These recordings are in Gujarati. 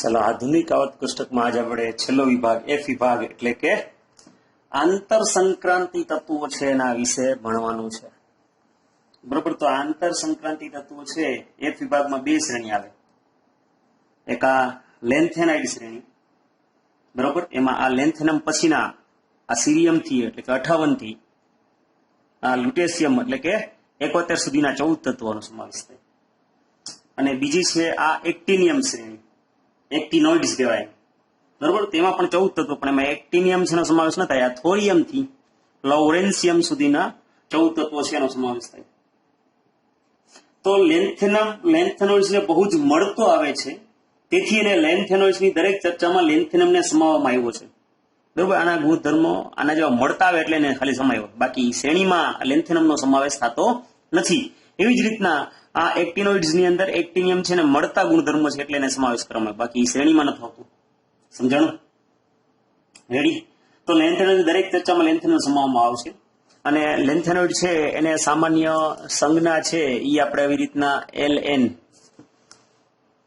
चलो आधुनिक आवत पुस्तक में आज આપણે છેલ્લો વિભાગ એફ વિભાગ એટલે કે આંતર સંક્રાંતિ તત્વો છે એના વિશે ભણવાનું છે. બરોબર. તો આંતર સંક્રાંતિ તત્વો છે એફ વિભાગમાં બે શ્રેણી આવે. એક આ લેન્થેનાઇડ શ્રેણી, બરોબર, એમાં આ લેન્થેનમ પછીના આ સીરિયમ થી એટલે કે 58 થી આ લ્યુટેશિયમ એટલે કે 71 સુધીના 14 તત્વોનો સમાવેશ થાય. અને બીજી છે આ એક્ટિનિયમ શ્રેણી, એક્ટિનોઇડ્સ કહેવાય, બરોબર. તેમાં પણ 14 તત્વો, પણ એમાં એક્ટિનિયમ છે એનો સમાવેશ ન થાય. આ થોરિયમ થી લોરેન્સિયમ સુધીના 14 તત્વો છે એનો સમાવેશ થાય. તો લેન્થેનોઇડ્સ ને બહુ જ મળતો આવે છે, તેથી એને લેન્થેનોઇડ્સ ની દરેક ચર્ચામાં લેન્થેનમ ને સમાવવામાં આવ્યો છે, બરોબર. આના ગુણધર્મો આના જેવા મળતા આવે એટલે એને ખાલી સમાવ્યો, બાકી શ્રેણીમાં લેન્થેનમ નો સમાવેશ થતો નથી. એવી જ રીતના આ એક્ટિનોઇડ્સ ની અંદર એક્ટિનિયમ છે ને મળતા ગુણધર્મો છે એટલે એને સમાવેશ કરવામાં, બાકી શ્રેણીમાં નથી આવતું. સમજાણું? રેડી? તો લેન્થેનોઇડ દરેક ચર્ચામાં લેન્થેનમ સમાવવામાં આવશે. અને લેન્થેનોઇડ છે એને સામાન્ય સંજ્ઞા છે એ આપણે આવી રીતના LN,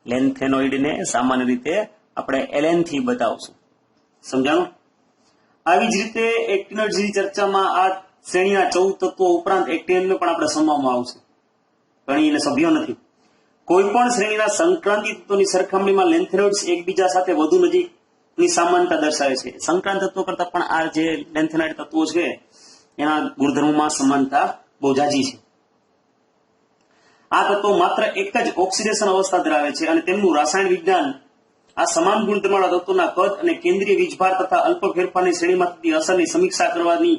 લેન્થેનોઇડ ને સામાન્ય રીતે આપણે LN થી બતાવશું. સમજાણું? આવી જ રીતે એક્ટિનોઇડ્સ ની ચર્ચામાં આ શ્રેણીના 14 તત્વો ઉપરાંત એક્ટિનિયમ પણ આપણે સમાવવામાં આવશે, ઘણી એને સભ્યો નથી. કોઈ પણ શ્રેણીના સંક્રાંતિ તત્વોની સરખામણીમાં લેન્થેનોઇડ્સ એકબીજા સાથે વધુ નજીકની સમાનતા દર્શાવે છે. સંક્રાંત તત્વો કરતા પણ આ જે લેન્થેનાઇડ તત્વો છે એના ગુણધર્મોમાં સમાનતા બહુ જાજી છે. આ તત્વો માત્ર એક જ ઓક્સિડેશન અવસ્થા ધરાવે છે અને તેમનું રાસાયણિક વિજ્ઞાન આ સમાન ગુણધર્મવાળા તત્વોના કદ અને કેન્દ્રીય વીજભાર તથા અલ્પ ફેરફારની શ્રેણીમાં થતી અસરની સમીક્ષા કરવાની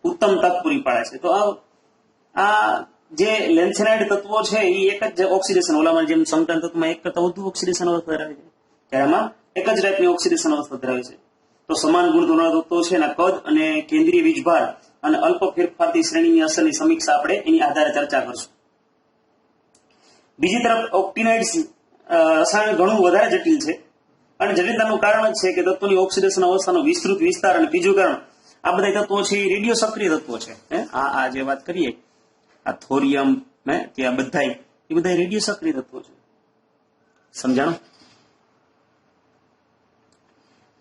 ઉત્તમ તક પૂરી પાડે છે. તો આ જે લેન્થેનાઇડ તત્વો છે એ એક જ ઓક્સિડેશન, ઓલામાં જેમ સંક્રાંત તત્વમાં એક કરતા વધુ ઓક્સિડેશન અવસ્થા ધરાવે છે, ત્યારે આમાં એક જ ટાઈપની ઓક્સિડેશન અવસ્થા ધરાવે છે. તો સમાન ગુણધર્મવાળા તત્વો છે એના કદ અને કેન્દ્રીય વીજભાર અને અલ્પ ફેરફારથી શ્રેણીની અસરની સમીક્ષા આપણે એની આધારે ચર્ચા કરશું. બીજી તરફ ઓક્ટિનાઇડ્સ રસાયણ ઘણું વધારે જટિલ છે અને જટિલતાનું કારણ જ છે કે તત્વોની ઓક્સિડેશન અવસ્થાનો વિસ્તૃત વિસ્તાર, અને બીજું કારણ આ બધા તત્વો છે એ રેડિયો સક્રિય તત્વો છે. આ જે વાત કરીએ આ થોરિયમ કે આ બધા રેડિયો સક્રિય તત્વો છે. સમજાણું?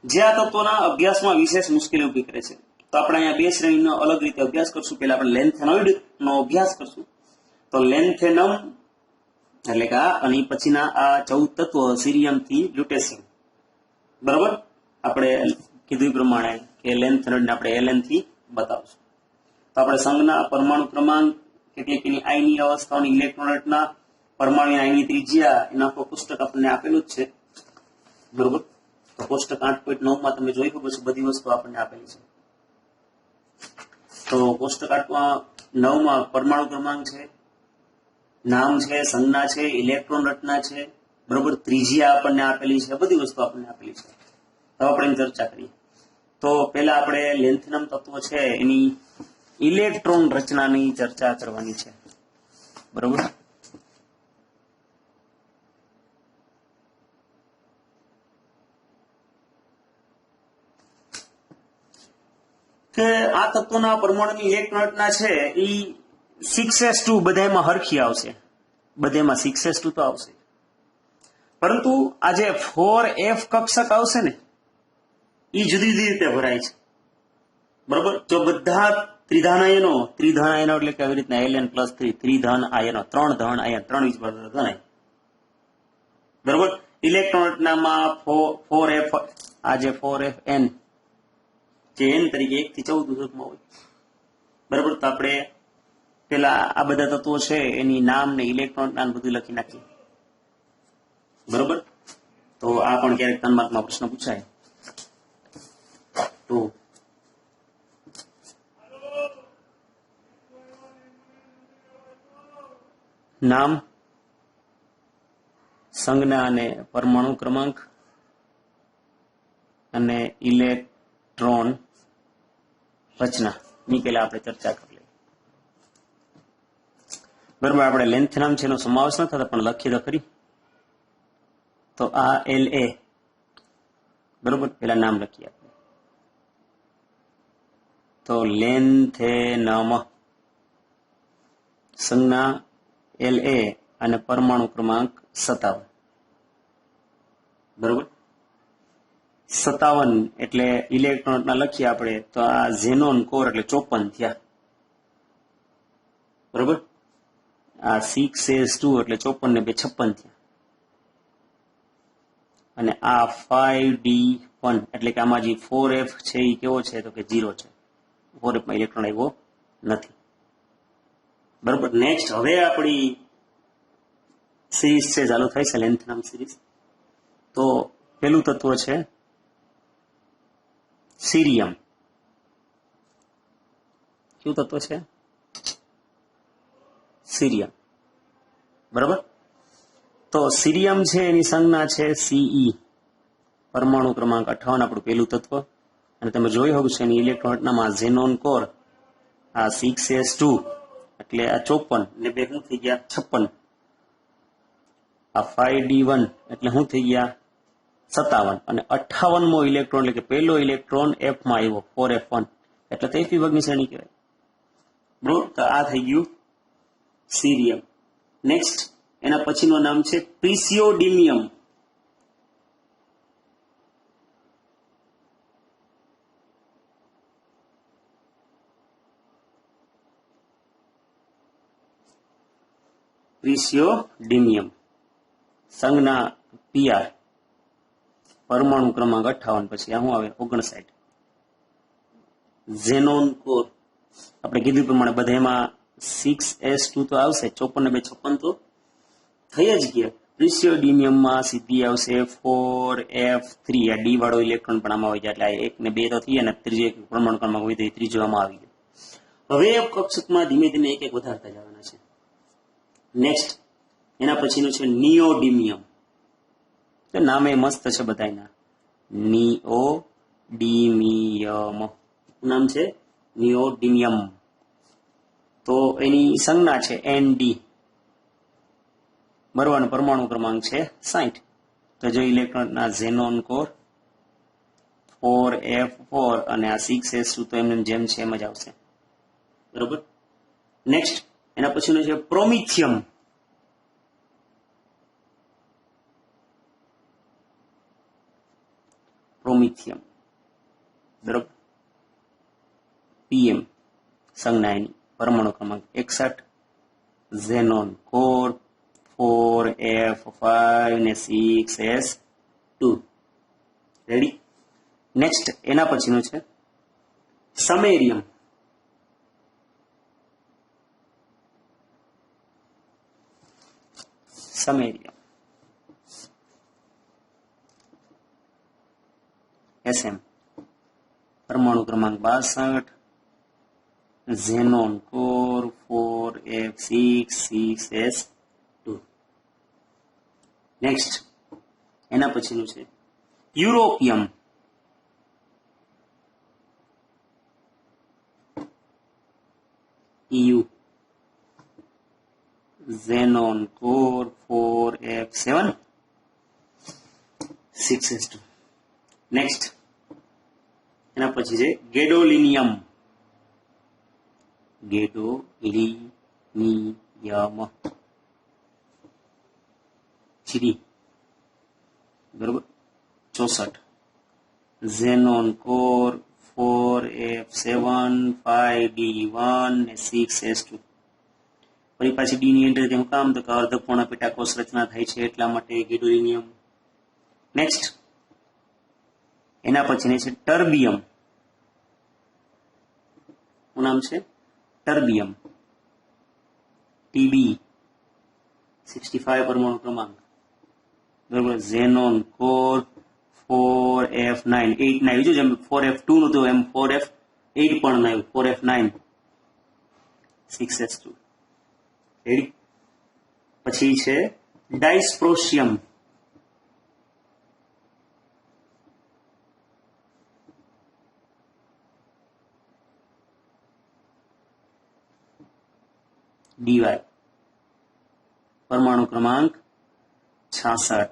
જે આ તત્વોના અભ્યાસમાં વિશેષ મુશ્કેલી ઉભી કરે છે. તો આપણે અહીંયા બે શ્રેણીનો અલગ રીતે અભ્યાસ કરશું. પહેલા આપણે લેન્થેનોઇડ નો અભ્યાસ કરશું. તો લેન્થેનમ એટલે કે આ અને પછીના આ 14 તત્વો સીરિયમ થી લ્યુટેશિયમ, બરોબર. આપણે કીધું એ પ્રમાણે કે લેન્થેનોઇડ ને આપણે LN થી બતાવશું. તો આપણે સંજ્ઞા, પરમાણુ ક્રમાંક, કેટલીક એની આયની અવસ્થાઓની, ઇલેક્ટ્રોન રચના, પરમાણુ આયની ત્રિજ્યા, એના આખો પુસ્તક આપણને આપેલું જ છે, બરોબર. તો પુસ્તક 8.9 માં તમે જોઈ શકો છો, બધી વસ્તુ આપણને આપેલી છે. તો પુસ્તક 8.9 માં પરમાણુ ક્રમાંક છે, નામ છે, સંજ્ઞા છે, ઇલેક્ટ્રોન રચના છે, બરોબર, ત્રિજ્યા આપણને આપેલી છે, બધી વસ્તુ આપણને આપેલી છે. તો આપણે એની ચર્ચા કરીએ. તો પહેલા આપણે લેન્થેનમ તત્વો છે એની ઇલેક્ટ્રોન રચનાની ચર્ચા કરવાની છે, બરોબર. કે આ તત્વોના પરમાણુની ઇલેક્ટ્રોન રચના છે એ 6s2 બધામાં હરખી આવશે, બધામાં 6s2 તો આવશે, પરંતુ આ જે 4f કક્ષક આવશે ને એ જુદી જુદી રીતે ભરાય છે, બરોબર. જો બધા ત્રિધાન આયનો એટલે કે આવી રીતના Ln+3 ત્રિધાન આયનો, 3 ધન આયન, 3 વીજભાર ધન આયન, બરોબર. ઇલેક્ટ્રોન રચનામાં 4f, આ જે 4fn જે n તરીકે 1 થી 14 સુધીમાં હોય, બરોબર. તો આપણે પેલા આ બધા તત્વો છે એની નામ ને ઇલેક્ટ્રોન નામ બધું લખી નાખીએ, બરોબર. તો આ પણ ક્યારેક 3 માર્કમાં પ્રશ્ન પૂછાય. તો નામ, સંજ્ઞા અને પરમાણુ ક્રમાંક અને ઇલેક્ટ્રોન રચના ની પહેલા આપણે ચર્ચા કરી લઈએ, બરોબર. આપણે લેન્થેનમ છે એનો સમાવેશ ન થતો પણ લખીએ તો ખરી. તો આ LA, બરોબર, પેલા નામ લખીએ આપણે. તો લેન્થેનમ, સંજ્ઞા LA અને પરમાણુ ક્રમાંક 57, બરોબર. 57 એટલે ઇલેક્ટ્રોન લખીએ આપણે તો આ ઝેનોન કોર એટલે 54 થયા, બરોબર. આ 6s2 એટલે 54 ને 2 56 થયા, અને આ 5d1 એટલે કે આમાં જે 4f છે એ કેવો છે તો કે 0 છે, 4f માં ઇલેક્ટ્રોન આવ્યો નથી, બરોબર. નેક્સ્ટ હવે આપણી સિરીઝ છે ચાલુ થાય છે, લેન્થનામ સિરીઝ. તો પેલું તત્વ છે સીરિયમ. કયું તત્વ છે? સીરિયમ, બરાબર. તો સીરિયમ છે એની સંજ્ઞા છે Ce, પરમાણુ ક્રમાંક 58, આપણું પેલું તત્વ. અને તમે જોઈ શકો છો એની ઇલેક્ટ્રોન રચનામાં ઝેનોન કોર આ 6s2 એટલે આ 54 ને 2 શું થઈ ગયા 56, આ 5d1 એટલે શું થઈ ગયા 57, અને 58મો ઇલેક્ટ્રોન એટલે કે પહેલો ઇલેક્ટ્રોન f માં આવ્યો 4f1 એટલે તે f વિભાગની શ્રેણી કહેવાય, બરોબર. તો આ થઈ ગયું સીરિયમ. નેક્સ્ટ એના પછીનું નામ છે પ્રિસિયોડિમિયમ. પ્રિસિયોડિમિયમ સંજ્ઞા Pr, પરમાણુ ક્રમાંક 58, પછી આ શું આવે 59. ઝેનોન કોર આપણે કીધું પ્રમાણે બધા એમાં 6s2 તો આવશે, 54 ને 2 56 તો થઈ જ ગયા. પ્રિસિયોડિમિયમમાં સીધી આવશે 4f3, આ ડી વાળો ઇલેક્ટ્રોન પણ આમાં આવી જાય એટલે 1 ને 2 તો થઈ અને ત્રીજો એક પરમાણુ ક્રમાંક હોય તો ત્રીજો આમાં આવી ગયો. હવે કક્ષકમાં ધીમે ધીમે એક એક વધારતા જવાના છે. નેક્સ્ટ એના પછીનું છે નિયોડિમિયમ. નામે મસ્ત છે બધાના, નિયોડિમિયમ નામ છે નિયોડિમિયમ. તો એની સંજ્ઞા છે Nd, બરોબર. પરમાણુ ક્રમાંક છે 60. તો જો ઇલેક્ટ્રોનના ઝેનોન કોર 4f4 અને આ 6s2 તો એમને જેમ છે એમ જ આવશે, બરોબર. નેક્સ્ટ એના પછીનું છે પ્રોમિથિયમ. પ્રોમિથિયમ, બરોબર. Pm સંજ્ઞા એની પરમાણુ ક્રમાંક 61, ઝેનોન કોર 4f5 ને 6s2. રેડી. નેક્સ્ટ એના પછીનું છે સમેરિયમ. સમેરિયમ Sm, પરમાણુ ક્રમાંક 62, xenon core 4f6 6s2. Next એના પછીનું છે યુરોપિયમ. EU, xenon core 4f7 6s2. Next એના પછી છે ગેડોલિનિયમ. ગેડોલિનિયમ ચીરી, બરોબર. 64, ઝેનોન કોર 4f7 5d1 ને 6s2. ફરી પાછી ડી ની એન્ટ્રી તેનું કામ તો કે અર્ધપૂર્ણ પેટાકોષ રચના થાય છે એટલા માટે ગેડોલિનિયમ. નેક્સ્ટ એના પછીની છે ટર્બિયમ. શું નામ છે? ટર્બિયમ. Tb 65 પરમાણુ ક્રમાંક, બરોબર. ઝેનોન કોર 4f9 8 ના આવ્યું, જેમ 4f2 નું હતું એમ 4f8 પણ આવ્યું, 4f9 6s2. રેડી. પછી છે ડાયસ્પ્રોશિયમ. dy, પરમાણુ ક્રમાંક 66,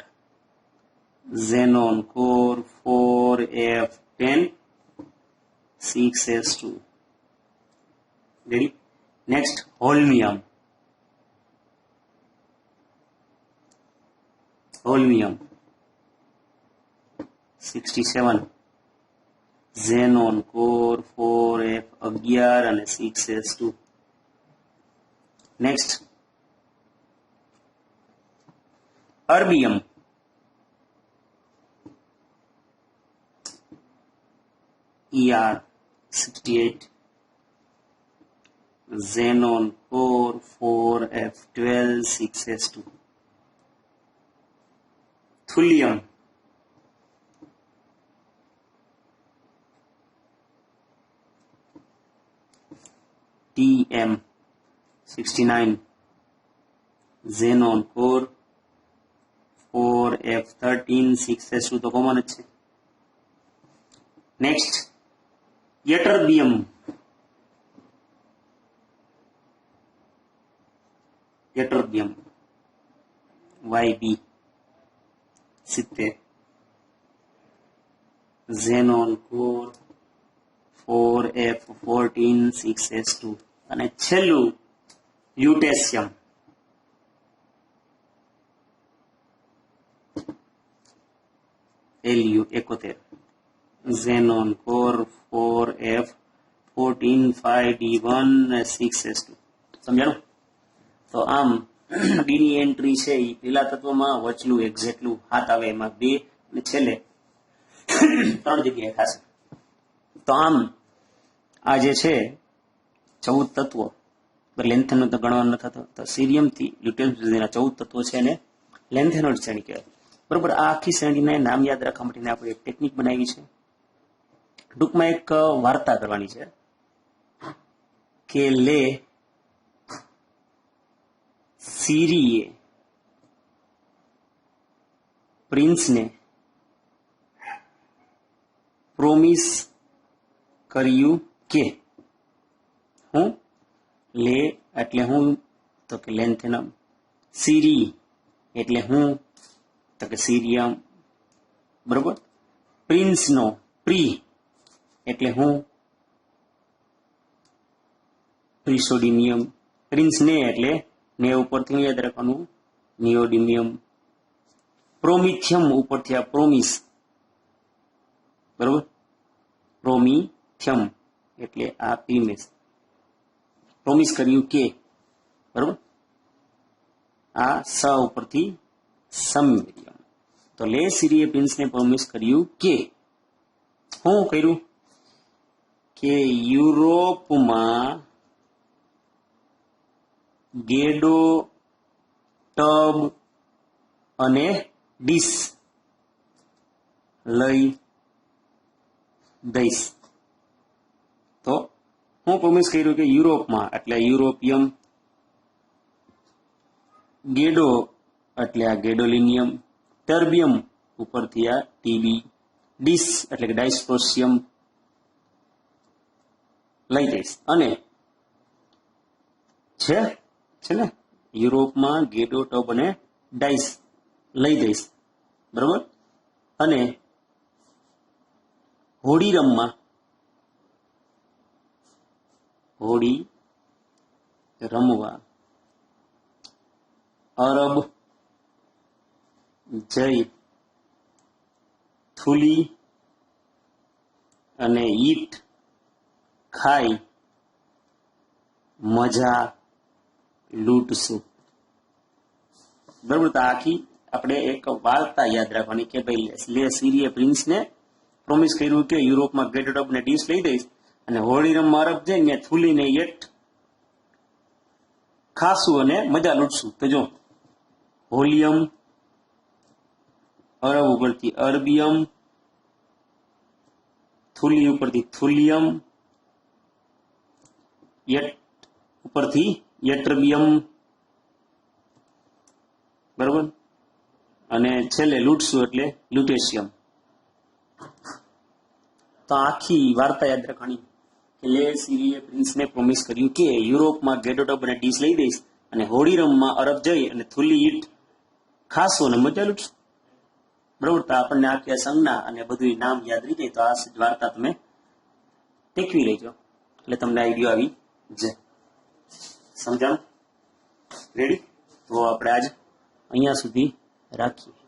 xenon core 4f10 6s2. Ready. Next holmium. Holmium 67 xenon core 4f11 અને 6s2. Next erbium ER68 xenon core 4f12 6s2. thulium TM69 xenon core 4f13 6s2 તો કોમન જ છે. Next યટરબિયમ YB70 xenon core 4f14 6s2 અને છેલ્લું લ્યુટેશિયમ Lu71 xenon core 4f14 5d1 6s2. સમજાણું? તો આમ ડી ની એન્ટ્રી છે એ પેલા તત્વમાં વચલું એક્ઝેક્ટલું હાથ આવે એમાં 2 અને છેલ્લે 3 જગ્યાએ થશે. તો આમ આ જે છે 14 તત્વો લેન્થેનો તો ગણવા ન થતો, તો સીરિયમ થી લ્યુટેન સુધીના 14 તત્વો છે એને લેન્થેનોઇડ શ્રેણી કહેવાય. બરોબર. આ આખી શ્રેણીને નામ યાદ રાખવા માટેને આપણે એક ટેકનિક બનાવી છે. ટૂંકમાં એક વાર્તા કરવાની છે કે લે સીરીએ પ્રિન્સને પ્રોમિસ કર્યું કે હું લે એટલે હું તો કે લેન્થેનમ, સીરી એટલે હું તો કે સીરિયમ, બરોબર. પ્રિન્સનો પ્રી એટલે હું પ્રિસોડિનિયમ, પ્રિન્સને એટલે ને ઉપરથી યાદ રાખવાનું નિયોડિમિયમ, પ્રોમિથિયમ ઉપરથી આ પ્રોમિસ, બરોબર. પ્રોમિથિયમ એટલે આ પ્રીમેસ, પ્રોમિસ કર્યું કે, બરોબર. આ સ ઉપરથી સમ્મેરિયમ. તો લે સીરીએ પ્રિન્સને પ્રોમિસ કર્યું કે શું કર્યું કે યુરોપમાં ગેડો, ટબ અને ડીશ લઈ દઈશ. તો હું પ્રોમિસ કર્યું કે યુરોપમાં એટલે યુરોપિયમ, ગેડો એટલે આ ગેડોલિનિયમ, ટર્બિયમ ઉપરથી આ ટીબી, ડીશ એટલે કે ડાયસ્પ્રોસિયમ લઈ જઈશ. અને છે ને યુરોપમાં ગેડો, ટબ અને ડાઇસ લઈ જઈશ, બરોબર. અને હોળી રમવા અરબ જઈ થુલી અને ઈટ ખાઈ મજા લૂંટશું, બરોબર. તો આખી આપણે એક વાર્તા યાદ રાખવાની કે ભાઈ લે સીરીએ પ્રિન્સને પ્રોમિસ કર્યું કે યુરોપમાં ગેટ ટબ ને ડીશ લઈ દઈશ અને હોળી રમવા અરબ જઈને થૂલીને ઈટ ખાશું અને મજા લૂંટશું. તો જો હોલિયમ, અરબ ઉપરથી અરબિયમ, થુલી ઉપરથી થુલિયમ, યટ ઉપરથી યટ્રબિયમ, બરોબર. અને છેલ્લે લૂંટશું એટલે લ્યુટેશિયમ. તો આખી વાર્તા યાદ રાખવાની કે લે સીરીએ પ્રિન્સને પ્રોમિસ કર્યું કે યુરોપમાં ગેડો, ટબ અને ડીશ લઈ દઈશ અને હોળી રમવા અરબ જઈ અને થુલી ઈટ ખાશું અને મજા લૂંટશું, બરોબર. તો આપણને આખી સંજ્ઞા અને બધું નામ યાદ રહી જાય તો આ વાર્તા તમે ટેકવી લેજો એટલે તમને આઈડિયો આવી જાય. સમજાણું? રેડી? તો આપણે આજ અહીંયા સુધી રાખીએ.